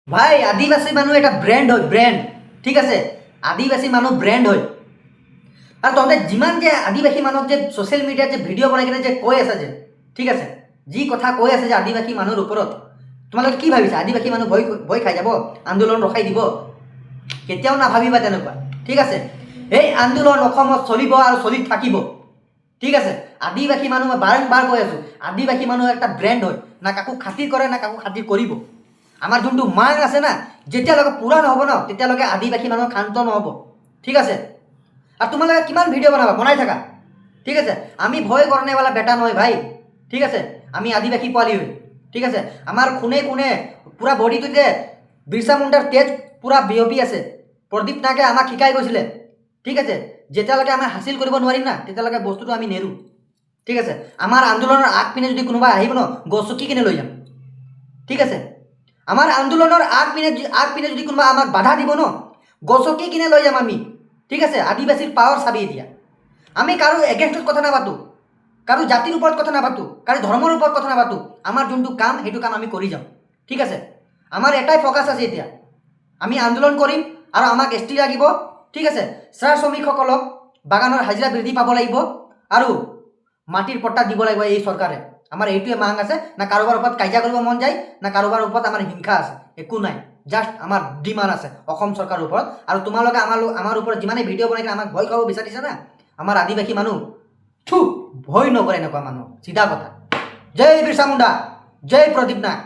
ভাই আদিবাসী মানুহ এটা ব্ৰেণ্ড হয়, ব্ৰেণ্ড। ঠিক আছে, আদিবাসী মানুহ ব্ৰেণ্ড হয়। আৰু তহঁতে যিমান যে আদিবাসী মানুহক যে ছ'চিয়েল মিডিয়াত যে ভিডিঅ' বনাই কিনে যে কৈ আছে যে, ঠিক আছে, যি কথা কৈ আছে যে আদিবাসী মানুহৰ ওপৰত, তোমালোকে কি ভাবিছা? আদিবাসী মানুহ ভয় খাই যাব, আন্দোলন ৰখাই দিব? কেতিয়াও নাভাবিবা তেনেকুৱা। ঠিক আছে, এই আন্দোলন অসমত চলিব আৰু চলি থাকিব। ঠিক আছে, আদিবাসী মানুহ মই বাৰম্বাৰ কৈ আছোঁ, আদিবাসী মানুহ এটা ব্ৰেণ্ড হয়, না কাকো খাতিৰ কৰে না কাকো খাতিৰ কৰিব। আমাৰ যোনটো মান আছে না, যেতিয়ালৈকে পূৰা নহ'ব ন, তেতিয়ালৈকে আদিবাসী মানুহ শান্ত নহ'ব। ঠিক আছে, আৰু তোমালোকে কিমান ভিডিঅ' বনাবা, বনাই থাকা। ঠিক আছে, আমি ভয় কৰণেৱালা বেটা নহয় ভাই। ঠিক আছে, আমি আদিবাসী পোৱালি হয়। ঠিক আছে, আমাৰ খুনে খুনে পূৰা বডিটোতে বিৰচা মুণ্ডাৰ তেজ পূৰা বিয়পি আছে। প্ৰদীপ নাগে আমাক শিকাই গৈছিলে। ঠিক আছে, যেতিয়ালৈকে আমি হাসিল কৰিব নোৱাৰিম না, তেতিয়ালৈকে বস্তুটো আমি নেৰোঁ। ঠিক আছে, আমাৰ আন্দোলনৰ আগপিনে যদি কোনোবা আহিব ন, গছকি কিনে লৈ যাম। ঠিক আছে, আমাৰ আন্দোলনৰ আগপিনে যদি কোনোবা আমাক বাধা দিব ন, গছকি কিনে লৈ যাম আমি। ঠিক আছে, আদিবাসীৰ পাৱাৰ চাবি এতিয়া। আমি কাৰো এগেইনষ্টত কথা নাপাতোঁ, কাৰো জাতিৰ ওপৰত কথা নাপাতোঁ, কাৰো ধৰ্মৰ ওপৰত কথা নাপাতোঁ। আমাৰ যোনটো কাম সেইটো কাম আমি কৰি যাওঁ। ঠিক আছে, আমাৰ এটাই ফ'কাছ আছে এতিয়া, আমি আন্দোলন কৰিম আৰু আমাক এছ টি লাগিব। ঠিক আছে, চাহ শ্ৰমিকসকলক বাগানৰ হাজিৰা বৃদ্ধি পাব লাগিব আৰু মাটিৰ পট্টা দিব লাগিব এই চৰকাৰে। আমাৰ এইটোৱে মাং আছে, না কাৰোবাৰ ওপৰত কাজিয়া কৰিব মন যায়, না কাৰোবাৰ ওপৰত আমাৰ হিংসা আছে, একো নাই। জাষ্ট আমাৰ ডিমাণ্ড আছে অসম চৰকাৰৰ ওপৰত। আৰু তোমালোকে আমাৰ ওপৰত যিমানে ভিডিঅ' বনাই কিনে আমাক ভয় খুৱাব বিচাৰিছা না, আমাৰ আদিবাসী মানুহ ভয় নকৰে এনেকুৱা মানুহ, চিধা কথা। জয় বিৰচা মুণ্ডা, জয় প্ৰদীপ নাগ।